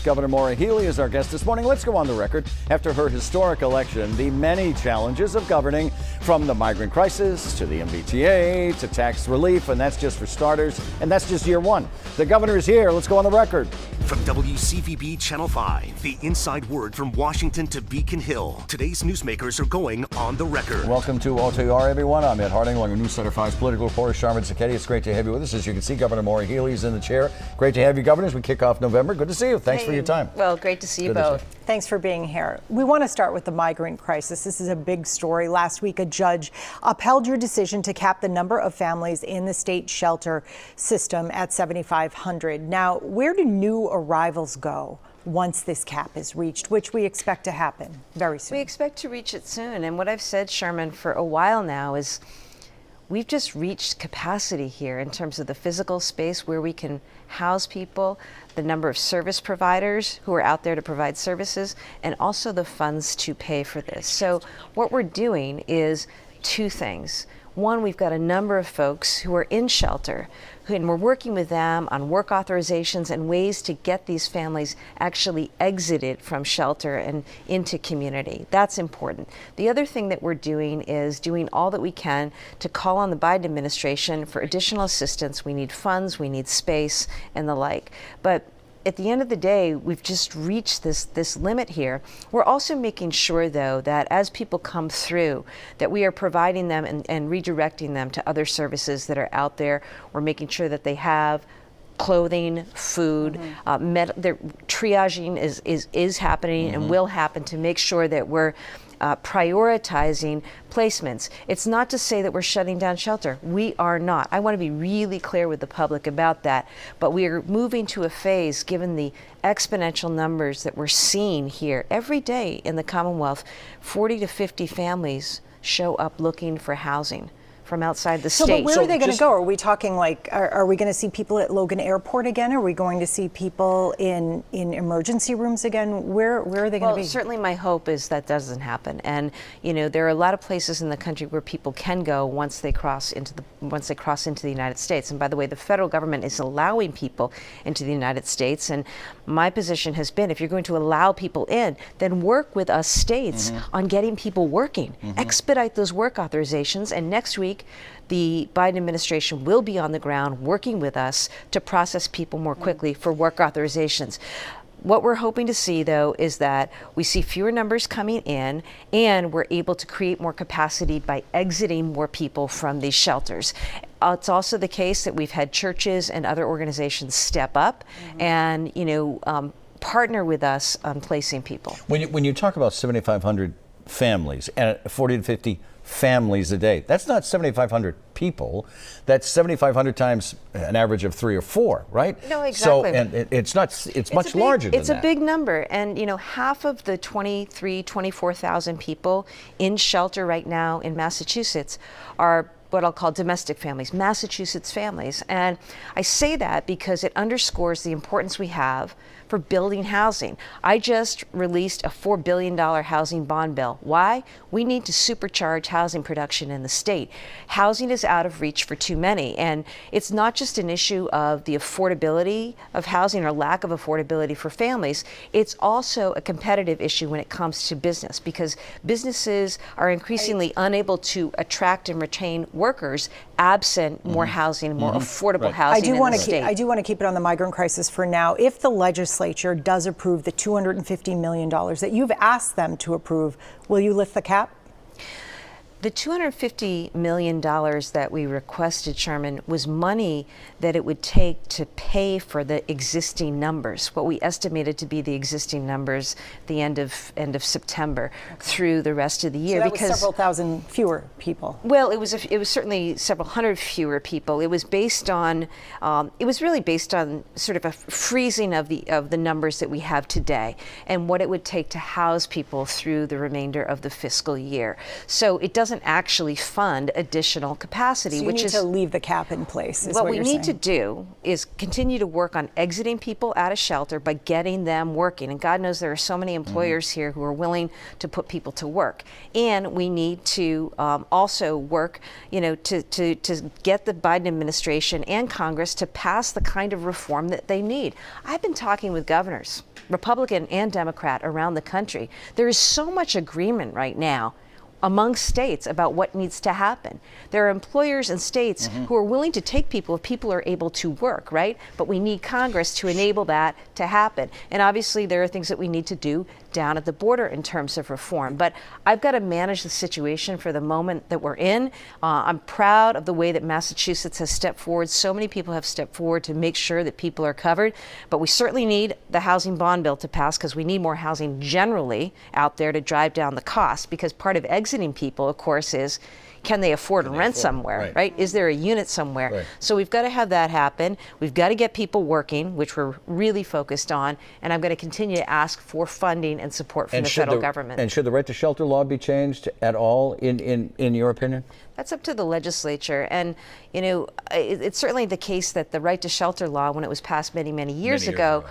Governor Maura Healey is our guest this morning. Let's go on the record. After her historic election, the many challenges of governing, from the migrant crisis to the MBTA to tax relief, and that's just for starters, and that's just year one. The governor is here. Let's go on the record. From WCVB Channel 5, the inside word from Washington to Beacon Hill. Today's newsmakers are going on the record. Welcome to OTR, everyone. I'm Ed Harding, along with News Center 5's political reporter Sharman Zachetti. It's great to have you with us. As you can see, Governor Maura Healey is in the chair. Great to have you, Governor, as we kick off November. Good to see you. Thanks for your time. Well, great to see you both. Thanks for being here. We want to start with the migrant crisis. This is a big story. Last week, a judge upheld your decision to cap the number of families in the state shelter system at 7,500. Now, where do new arrivals go once this cap is reached, which we expect to happen very soon? We expect to reach it soon. And what I've said, Sherman, for a while now is we've just reached capacity here in terms of the physical space where we can house people, the number of service providers who are out there to provide services, and also the funds to pay for this. So what we're doing is two things. One, we've got a number of folks who are in shelter, and we're working with them on work authorizations and ways to get these families actually exited from shelter and into community. That's important. The other thing that we're doing is doing all that we can to call on the Biden administration for additional assistance. We need funds, we need space, and the like. But at the end of the day, we've just reached this limit here. We're also making sure, though, that as people come through, that we are providing them and redirecting them to other services that are out there. We're making sure that they have clothing, food, their triaging is happening and will happen to make sure that we're prioritizing placements. It's not to say that we're shutting down shelter. We are not. I want to be really clear with the public about that. But we are moving to a phase, given the exponential numbers that we're seeing here every day in the Commonwealth. 40 to 50 families show up looking for housing from outside the state. But where are they going to go? Are we talking like, are we going to see people at Logan Airport again? Are we going to see people in emergency rooms again? Where are they going to be? Well, certainly my hope is that doesn't happen. And, you know, there are a lot of places in the country where people can go once they cross into the United States. And by the way, the federal government is allowing people into the United States. And my position has been, if you're going to allow people in, then work with us states on getting people working. Expedite those work authorizations. And next week, the Biden administration will be on the ground working with us to process people more quickly for work authorizations. What we're hoping to see, though, is that we see fewer numbers coming in and we're able to create more capacity by exiting more people from these shelters. It's also the case that we've had churches and other organizations step up and, partner with us on placing people. When you talk about 7,500 families and 40 to 50 families a day, that's not 7,500 people. That's 7,500 times an average of 3 or 4, right? No, exactly. So, and it's much larger than that. It's a big number. And, half of the 24,000 people in shelter right now in Massachusetts are what I'll call domestic families, Massachusetts families. And I say that because it underscores the importance we have for building housing. I just released a $4 billion housing bond bill. Why? We need to supercharge housing production in the state. Housing is out of reach for too many. And it's not just an issue of the affordability of housing or lack of affordability for families. It's also a competitive issue when it comes to business, because businesses are increasingly unable to attract and retain workers absent more housing, more affordable housing in the state. I do want to keep it on the migrant crisis for now. If the legislature does approve the $250 million that you've asked them to approve, will you lift the cap? The $250 million that we requested, Sherman, was money that it would take to pay for the existing numbers, what we estimated to be the existing numbers at the end of September through the rest of the year. So that was several thousand fewer people. Well, it was certainly several hundred fewer people. It was based on, it was really based on sort of a freezing of the numbers that we have today and what it would take to house people through the remainder of the fiscal year. So it doesn't actually fund additional capacity, so which is to leave the cap in place. What we need to do is continue to work on exiting people out of shelter by getting them working. And God knows there are so many employers here who are willing to put people to work. And we need to also work, to get the Biden administration and Congress to pass the kind of reform that they need. I've been talking with governors Republican and Democrat around the country. There is so much agreement right now among states about what needs to happen. There are employers and states who are willing to take people if people are able to work, right? But we need Congress to enable that to happen. And obviously there are things that we need to do down at the border in terms of reform. But I've got to manage the situation for the moment that we're in. I'm proud of the way that Massachusetts has stepped forward. So many people have stepped forward to make sure that people are covered. But we certainly need the housing bond bill to pass because we need more housing generally out there to drive down the cost. Because part of exiting people, of course, is can they afford to rent somewhere, right? Is there a unit somewhere? Right. So we've got to have that happen. We've got to get people working, which we're really focused on. And I'm going to continue to ask for funding and support from the federal government. And should the right to shelter law be changed at all, in your opinion? That's up to the legislature. And, you know, it's certainly the case that the right to shelter law, when it was passed many years ago,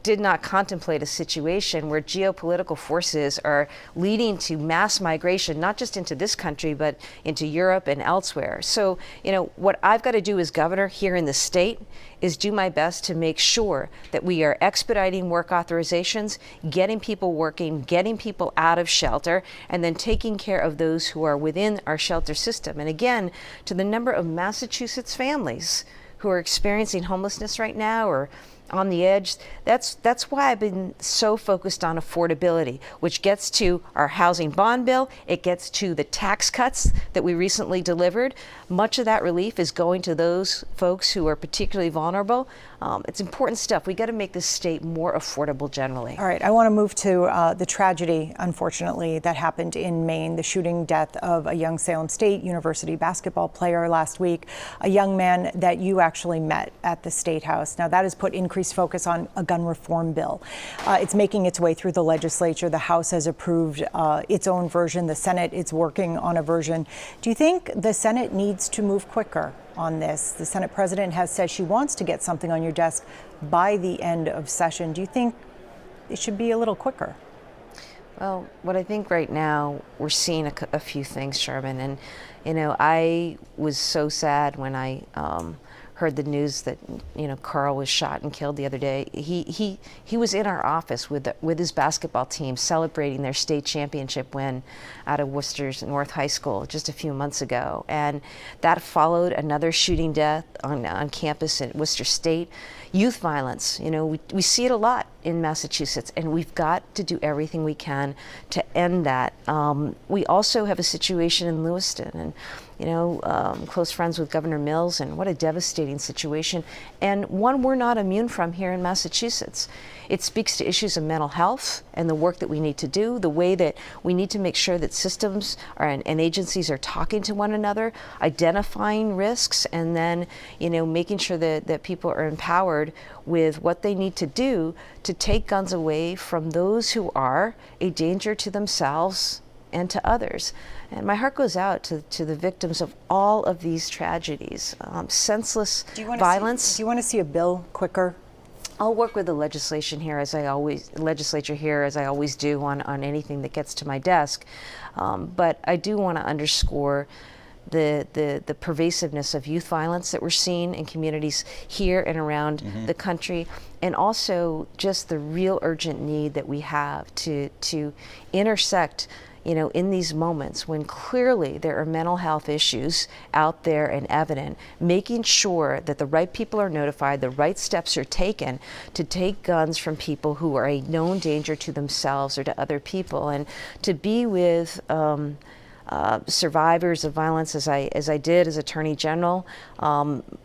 did not contemplate a situation where geopolitical forces are leading to mass migration, not just into this country, but into Europe and elsewhere. So, you know, what I've got to do as governor here in the state is do my best to make sure that we are expediting work authorizations, getting people working, getting people out of shelter, and then taking care of those who are within our shelter system. And again, to the number of Massachusetts families who are experiencing homelessness right now or on the edge, that's why I've been so focused on affordability, which gets to our housing bond bill. It gets to the tax cuts that we recently delivered. Much of that relief is going to those folks who are particularly vulnerable. It's important stuff. We got to make this state more affordable generally. All right, I want to move to the tragedy, unfortunately, that happened in Maine, the shooting death of a young Salem State University basketball player last week, a young man that you actually met at the State House. Now, that has put increased focus on a gun reform bill. It's making its way through the legislature. The House has approved its own version. The Senate is working on a version. Do you think the Senate needs to move quicker on this? The Senate president has said she wants to get something on your desk by the end of session. Do you think it should be a little quicker? Well, what I think right now, we're seeing a few things, Sherman. And, you know, I was so sad when I heard the news that, you know, Carl was shot and killed the other day. He was in our office with his basketball team celebrating their state championship win out of Worcester's North High School just a few months ago. And that followed another shooting death on campus at Worcester State. Youth violence, you know, we see it a lot in Massachusetts, and we've got to do everything we can to end that. We also have a situation in Lewiston, and you know, close friends with Governor Mills, and what a devastating situation, and one we're not immune from here in Massachusetts. It speaks to issues of mental health and the work that we need to do, the way that we need to make sure that systems and agencies are talking to one another, identifying risks, and then, you know, making sure that people are empowered with what they need to do to take guns away from those who are a danger to themselves and to others. And my heart goes out to the victims of all of these tragedies. Senseless violence. Do you want to see a bill quicker? I'll work with the legislature here as I always do on anything that gets to my desk. But I do want to underscore the pervasiveness of youth violence that we're seeing in communities here and around the country, and also just the real urgent need that we have to intersect, you know, in these moments when clearly there are mental health issues out there and evident, making sure that the right people are notified, the right steps are taken to take guns from people who are a known danger to themselves or to other people, and to be with survivors of violence as I did as Attorney General.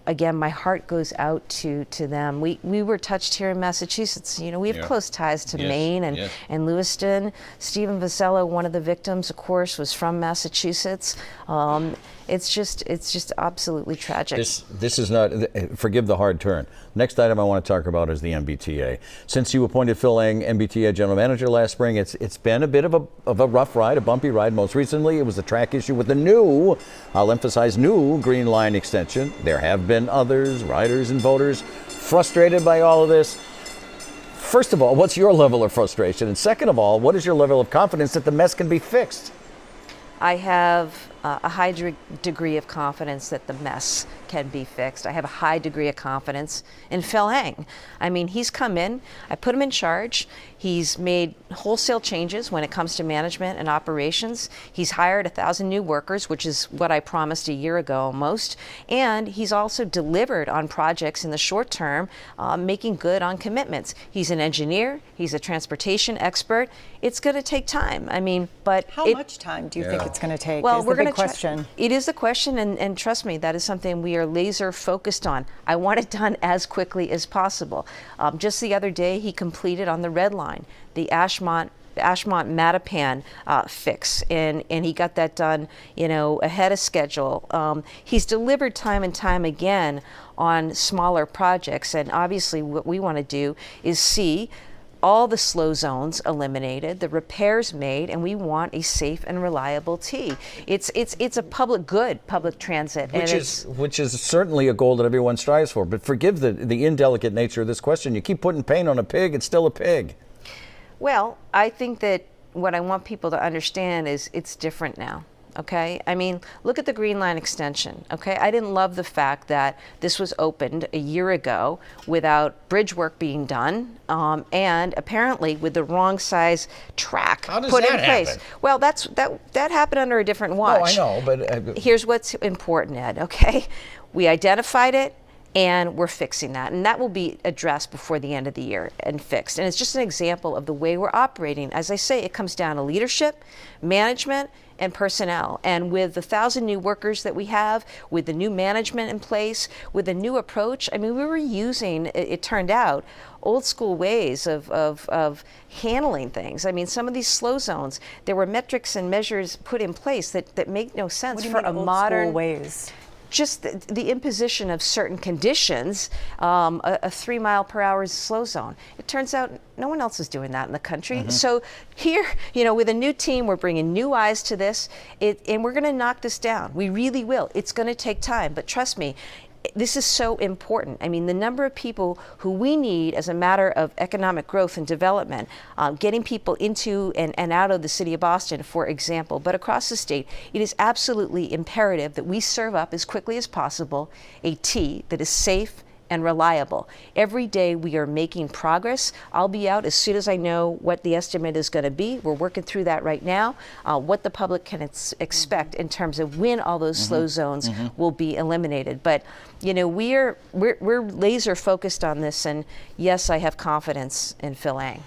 Again, my heart goes out to them. We were touched here in Massachusetts. You know, we have close ties to Maine and Lewiston. Stephen Vasello, one of the victims, of course, was from Massachusetts. It's just absolutely tragic. This is not, forgive the hard turn. Next item I want to talk about is the MBTA. Since you appointed Phil Eng MBTA General Manager last spring, it's been a bit of a rough ride, a bumpy ride. Most recently, it was a track issue with the new, I'll emphasize new, Green Line extension. There have been others, riders and voters, frustrated by all of this. First of all, what's your level of frustration? And second of all, what is your level of confidence that the mess can be fixed? I have a high degree of confidence that the mess can be fixed. I have a high degree of confidence in Phil Eng. I mean, he's come in, I put him in charge. He's made wholesale changes when it comes to management and operations. He's hired 1,000 new workers, which is what I promised a year ago almost. And he's also delivered on projects in the short term, making good on commitments. He's an engineer, he's a transportation expert. It's going to take time. I mean, but how much time do you think it's going to take? Well, we're going to question. It is the question, and trust me, that is something we are laser focused on. I want it done as quickly as possible. Just the other day, he completed on the Red Line the Ashmont Mattapan fix, and he got that done, ahead of schedule. He's delivered time and time again on smaller projects, and obviously what we want to do is see all the slow zones eliminated, the repairs made, and we want a safe and reliable T. It's a public good, public transit. Which is certainly a goal that everyone strives for. But forgive the indelicate nature of this question. You keep putting paint on a pig, it's still a pig. Well, I think that what I want people to understand is it's different now. Okay, I mean, look at the Green Line extension. Okay, I didn't love the fact that this was opened a year ago without bridge work being done, and apparently with the wrong size track put in place. Happen? Well, that happened under a different watch. Oh, I know, but here's what's important, Ed. Okay, we identified it, and we're fixing that. And that will be addressed before the end of the year and fixed. And it's just an example of the way we're operating. As I say, it comes down to leadership, management, and personnel. And with the 1,000 new workers that we have, with the new management in place, with a new approach, I mean, we were using, it turned out, old school ways of handling things. I mean, some of these slow zones, there were metrics and measures put in place that make no sense. What do you for mean, a old modern school ways? Just the imposition of certain conditions, a 3 mile per hour slow zone. It turns out no one else is doing that in the country. So here, with a new team, we're bringing new eyes to this, and we're going to knock this down. We really will. It's going to take time, but trust me, this is so important. I mean, the number of people who we need as a matter of economic growth and development, getting people into and out of the city of Boston, for example, but across the state, it is absolutely imperative that we serve up as quickly as possible a T that is safe and reliable. Every day we are making progress. I'll be out as soon as I know what the estimate is going to be. We're working through that right now, what the public can expect in terms of when all those slow zones will be eliminated. But we're laser focused on this, and yes, I have confidence in Phil Eng.